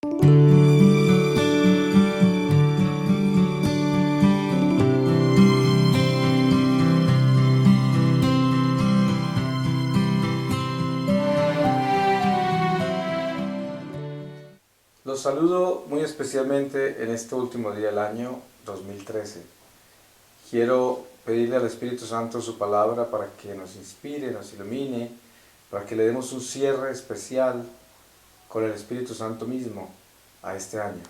Los saludo muy especialmente en este último día del año 2013. Quiero pedirle al Espíritu Santo su palabra para que nos inspire, nos ilumine, para que le demos un cierre especial con el Espíritu Santo mismo a este año.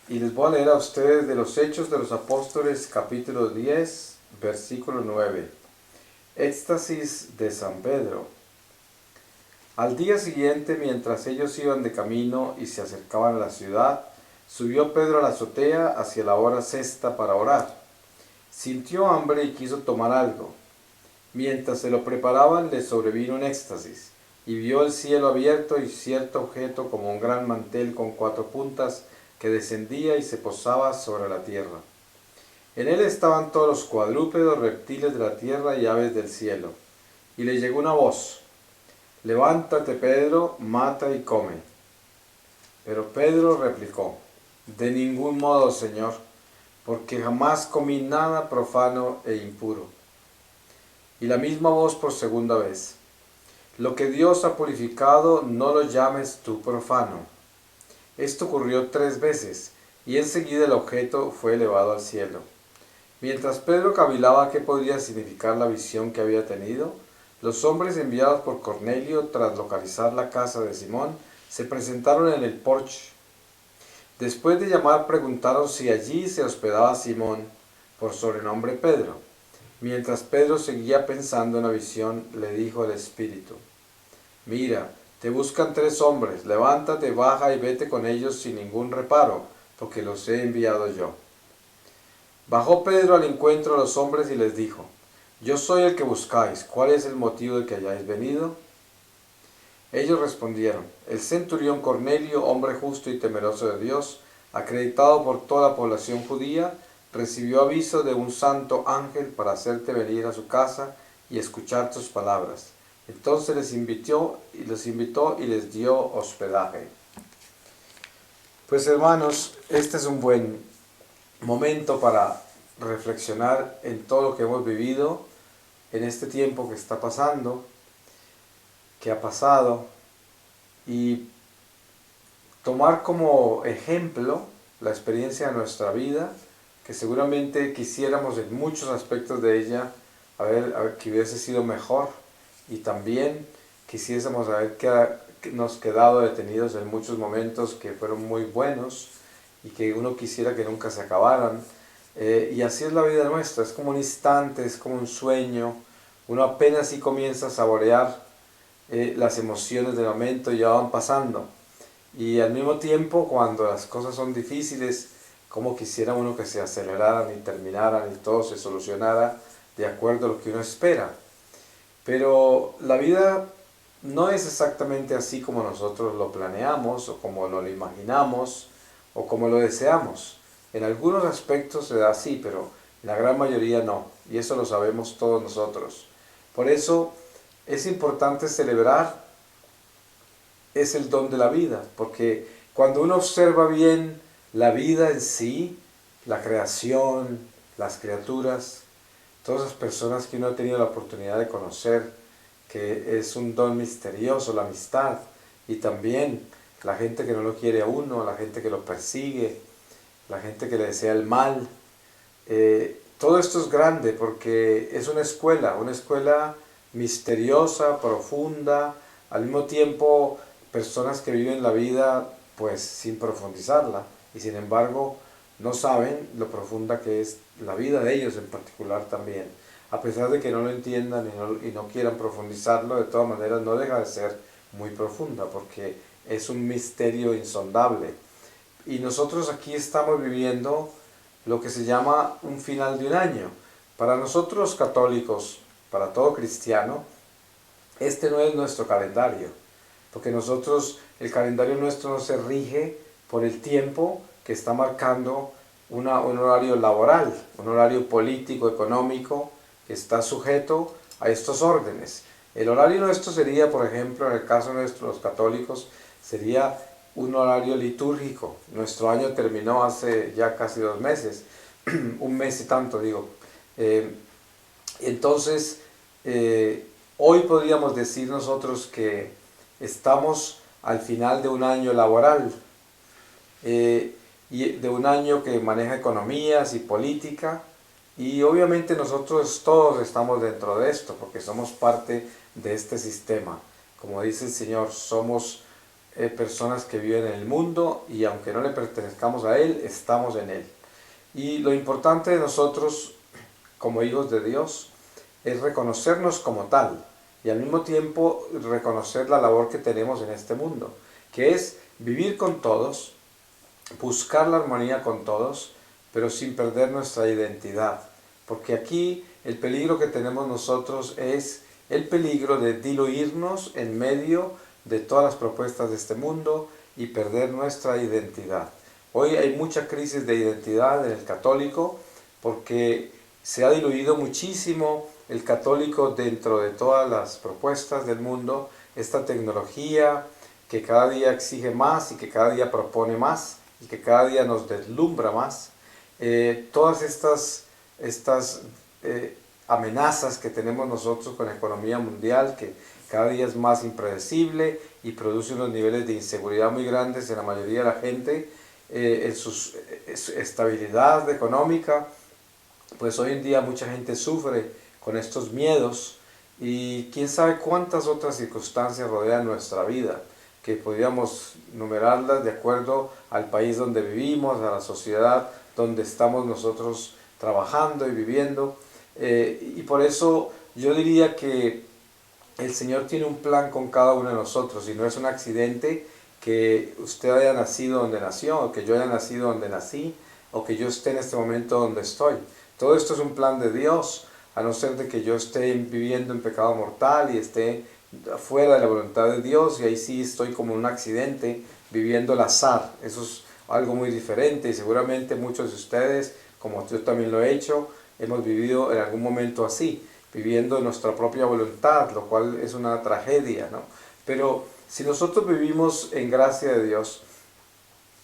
Y les voy a leer a ustedes de los Hechos de los Apóstoles, capítulo 10, versículo 9. Éxtasis de San Pedro. Al día siguiente, mientras ellos iban de camino y se acercaban a la ciudad, subió Pedro a la azotea hacia la hora sexta para orar. Sintió hambre y quiso tomar algo. Mientras se lo preparaban, le sobrevino un éxtasis, y vio el cielo abierto y cierto objeto como un gran mantel con 4 puntas que descendía y se posaba sobre la tierra. En él estaban todos los cuadrúpedos, reptiles de la tierra y aves del cielo. Y le llegó una voz: «Levántate, Pedro, mata y come». Pero Pedro replicó: «De ningún modo, Señor, porque jamás comí nada profano e impuro». Y la misma voz por segunda vez: «Lo que Dios ha purificado, no lo llames tú profano». Esto ocurrió 3 veces, y enseguida el objeto fue elevado al cielo. Mientras Pedro cavilaba qué podría significar la visión que había tenido, los hombres enviados por Cornelio, tras localizar la casa de Simón, se presentaron en el porche. Después de llamar, preguntaron si allí se hospedaba Simón, por sobrenombre Pedro. Mientras Pedro seguía pensando en la visión, le dijo el Espíritu: «Mira, te buscan 3 hombres, levántate, baja y vete con ellos sin ningún reparo, porque los he enviado yo». Bajó Pedro al encuentro de los hombres y les dijo: «Yo soy el que buscáis, ¿cuál es el motivo de que hayáis venido?». Ellos respondieron: «El centurión Cornelio, hombre justo y temeroso de Dios, acreditado por toda la población judía, recibió aviso de un santo ángel para hacerte venir a su casa y escuchar tus palabras. Entonces les invitó y les dio hospedaje». Pues hermanos, este es un buen momento para reflexionar en todo lo que hemos vivido, en este tiempo que está pasando, que ha pasado, y tomar como ejemplo la experiencia de nuestra vida, que seguramente quisiéramos en muchos aspectos de ella que hubiese sido mejor, y también quisiésemos nos quedado detenidos en muchos momentos que fueron muy buenos y que uno quisiera que nunca se acabaran. Y así es la vida nuestra, es como un instante, es como un sueño. Uno apenas si comienza a saborear las emociones del momento y ya van pasando. Y al mismo tiempo, cuando las cosas son difíciles, como quisiera uno que se aceleraran y terminaran y todo se solucionara de acuerdo a lo que uno espera. Pero la vida no es exactamente así como nosotros lo planeamos, o como lo imaginamos, o como lo deseamos. En algunos aspectos se da así, pero en la gran mayoría no, y eso lo sabemos todos nosotros. Por eso es importante celebrar es el don de la vida, porque cuando uno observa bien la vida en sí, la creación, las criaturas, todas las personas que uno ha tenido la oportunidad de conocer, que es un don misterioso, la amistad, y también la gente que no lo quiere a uno, la gente que lo persigue, la gente que le desea el mal. Todo esto es grande porque es una escuela misteriosa, profunda, al mismo tiempo personas que viven la vida pues sin profundizarla, y sin embargo no saben lo profunda que es la vida de ellos en particular también. A pesar de que no lo entiendan y no quieran profundizarlo, de todas maneras no deja de ser muy profunda porque es un misterio insondable. Y nosotros aquí estamos viviendo lo que se llama un final de un año. Para nosotros católicos, para todo cristiano, este no es nuestro calendario, porque nosotros, el calendario nuestro no se rige por el tiempo que está marcando un horario laboral, un horario político, económico, que está sujeto a estos órdenes. El horario nuestro sería, por ejemplo, en el caso nuestro, los católicos, sería un horario litúrgico. Nuestro año terminó hace ya casi 2 meses, un mes y tanto digo. Eh, entonces, hoy podríamos decir nosotros que estamos al final de un año laboral, y de un año que maneja economías y política, y obviamente nosotros todos estamos dentro de esto, porque somos parte de este sistema. Como dice el Señor, somos personas que viven en el mundo y aunque no le pertenezcamos a Él, estamos en Él. Y lo importante de nosotros como hijos de Dios es reconocernos como tal y al mismo tiempo reconocer la labor que tenemos en este mundo, que es vivir con todos, buscar la armonía con todos, pero sin perder nuestra identidad. Porque aquí el peligro que tenemos nosotros es el peligro de diluirnos en medio de todas las propuestas de este mundo y perder nuestra identidad. Hoy hay mucha crisis de identidad en el católico porque se ha diluido muchísimo el católico dentro de todas las propuestas del mundo, esta tecnología que cada día exige más y que cada día propone más y que cada día nos deslumbra más. Todas estas amenazas que tenemos nosotros con la economía mundial, que cada día es más impredecible y produce unos niveles de inseguridad muy grandes en la mayoría de la gente, en su estabilidad económica, pues hoy en día mucha gente sufre con estos miedos y quién sabe cuántas otras circunstancias rodean nuestra vida, que podríamos numerarlas de acuerdo al país donde vivimos, a la sociedad donde estamos nosotros trabajando y viviendo. Y por eso yo diría que el Señor tiene un plan con cada uno de nosotros y no es un accidente que usted haya nacido donde nació, o que yo haya nacido donde nací, o que yo esté en este momento donde estoy. Todo esto es un plan de Dios, a no ser de que yo esté viviendo en pecado mortal y esté fuera de la voluntad de Dios, y ahí sí estoy como un accidente viviendo el azar. Eso es algo muy diferente y seguramente muchos de ustedes, como yo también lo he hecho, hemos vivido en algún momento así, viviendo nuestra propia voluntad, lo cual es una tragedia, ¿no? Pero si nosotros vivimos en gracia de Dios,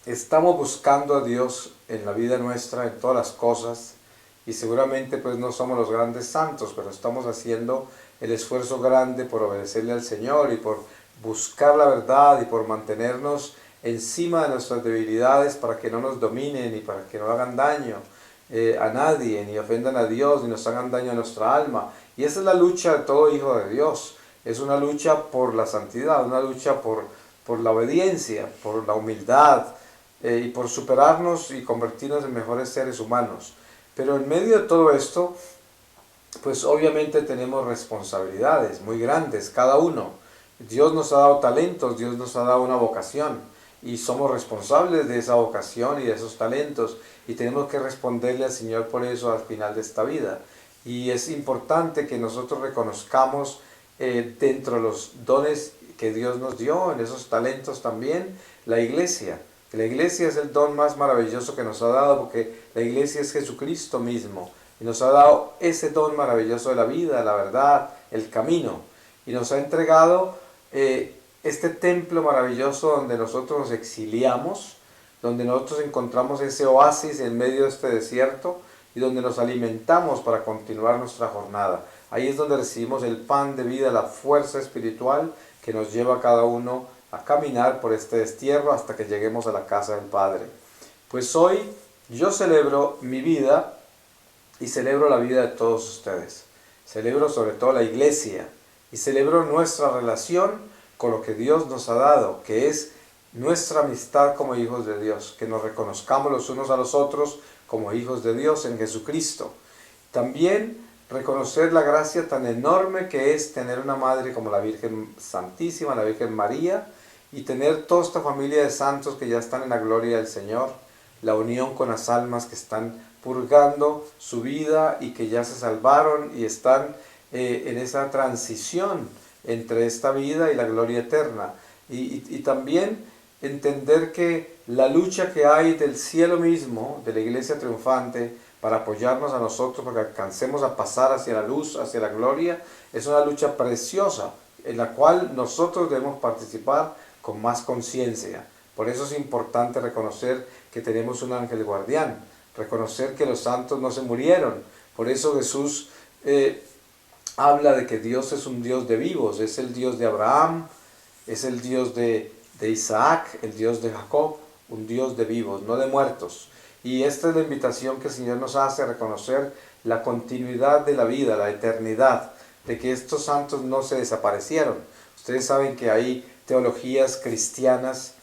estamos buscando a Dios en la vida nuestra, en todas las cosas, y seguramente pues no somos los grandes santos, pero estamos haciendo el esfuerzo grande por obedecerle al Señor y por buscar la verdad y por mantenernos encima de nuestras debilidades para que no nos dominen y para que no hagan daño a nadie, ni ofendan a Dios, ni nos hagan daño a nuestra alma. Y esa es la lucha de todo hijo de Dios. Es una lucha por la santidad, una lucha por la obediencia, por la humildad, y por superarnos y convertirnos en mejores seres humanos. Pero en medio de todo esto, pues obviamente tenemos responsabilidades muy grandes, cada uno. Dios nos ha dado talentos, Dios nos ha dado una vocación y somos responsables de esa vocación y de esos talentos y tenemos que responderle al Señor por eso al final de esta vida. Y es importante que nosotros reconozcamos dentro de los dones que Dios nos dio, en esos talentos también, la iglesia. La iglesia es el don más maravilloso que nos ha dado porque la iglesia es Jesucristo mismo y nos ha dado ese don maravilloso de la vida, la verdad, el camino y nos ha entregado este templo maravilloso donde nosotros nos exiliamos, donde nosotros encontramos ese oasis en medio de este desierto y donde nos alimentamos para continuar nuestra jornada. Ahí es donde recibimos el pan de vida, la fuerza espiritual que nos lleva a cada uno a caminar por este destierro hasta que lleguemos a la casa del Padre. Pues hoy yo celebro mi vida y celebro la vida de todos ustedes. Celebro sobre todo la iglesia y celebro nuestra relación con lo que Dios nos ha dado, que es nuestra amistad como hijos de Dios, que nos reconozcamos los unos a los otros como hijos de Dios en Jesucristo. También reconocer la gracia tan enorme que es tener una madre como la Virgen Santísima, la Virgen María, y tener toda esta familia de santos que ya están en la gloria del Señor, la unión con las almas que están purgando su vida y que ya se salvaron y están en esa transición entre esta vida y la gloria eterna. Y también entender que la lucha que hay del cielo mismo, de la iglesia triunfante, para apoyarnos a nosotros, para que alcancemos a pasar hacia la luz, hacia la gloria. Es una lucha preciosa en la cual nosotros debemos participar con más conciencia. Por eso es importante reconocer que tenemos un ángel guardián, reconocer que los santos no se murieron. Por eso Jesús habla de que Dios es un Dios de vivos, es el Dios de Abraham, es el Dios de Isaac, el Dios de Jacob, un Dios de vivos, no de muertos. Y esta es la invitación que el Señor nos hace a reconocer la continuidad de la vida, la eternidad, de que estos santos no se desaparecieron. Ustedes saben que hay teologías cristianas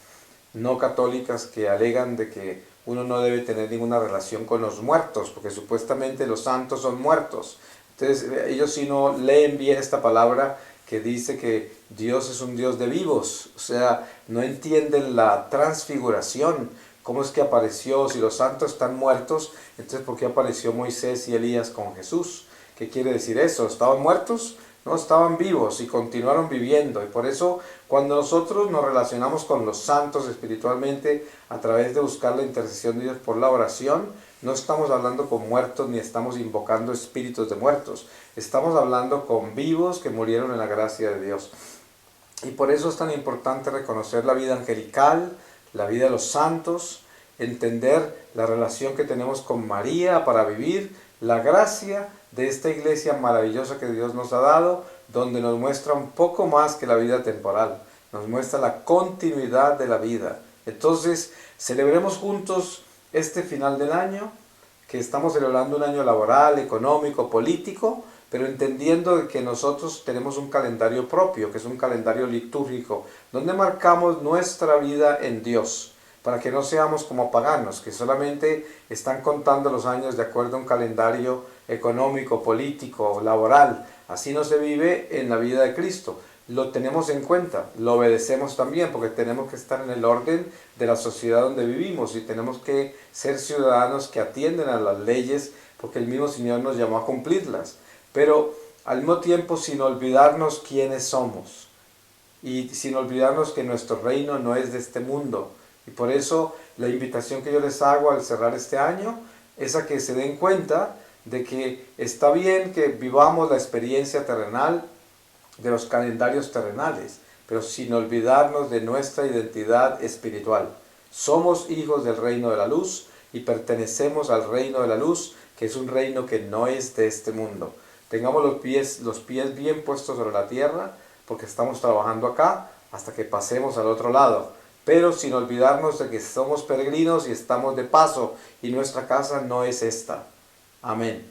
no católicas que alegan de que uno no debe tener ninguna relación con los muertos, porque supuestamente los santos son muertos. Entonces ellos sí no leen bien esta palabra que dice que Dios es un Dios de vivos, o sea, no entienden la transfiguración, cómo es que apareció, si los santos están muertos, entonces ¿por qué apareció Moisés y Elías con Jesús? ¿Qué quiere decir eso? ¿Estaban muertos? No, estaban vivos y continuaron viviendo. Y por eso cuando nosotros nos relacionamos con los santos espiritualmente a través de buscar la intercesión de Dios por la oración, no estamos hablando con muertos ni estamos invocando espíritus de muertos. Estamos hablando con vivos que murieron en la gracia de Dios. Y por eso es tan importante reconocer la vida angelical, la vida de los santos, entender la relación que tenemos con María para vivir la gracia de esta iglesia maravillosa que Dios nos ha dado, donde nos muestra un poco más que la vida temporal, nos muestra la continuidad de la vida. Entonces, celebremos juntos este final del año, que estamos celebrando un año laboral, económico, político, pero entendiendo que nosotros tenemos un calendario propio, que es un calendario litúrgico, donde marcamos nuestra vida en Dios, para que no seamos como paganos, que solamente están contando los años de acuerdo a un calendario económico, político, laboral. Así no se vive en la vida de Cristo. Lo tenemos en cuenta, lo obedecemos también, porque tenemos que estar en el orden de la sociedad donde vivimos y tenemos que ser ciudadanos que atienden a las leyes, porque el mismo Señor nos llamó a cumplirlas. Pero al mismo tiempo sin olvidarnos quiénes somos y sin olvidarnos que nuestro reino no es de este mundo. Y por eso la invitación que yo les hago al cerrar este año es a que se den cuenta de que está bien que vivamos la experiencia terrenal de los calendarios terrenales, pero sin olvidarnos de nuestra identidad espiritual. Somos hijos del reino de la luz y pertenecemos al reino de la luz, que es un reino que no es de este mundo. Tengamos los pies bien puestos sobre la tierra, porque estamos trabajando acá hasta que pasemos al otro lado, pero sin olvidarnos de que somos peregrinos y estamos de paso, y nuestra casa no es esta. Amén.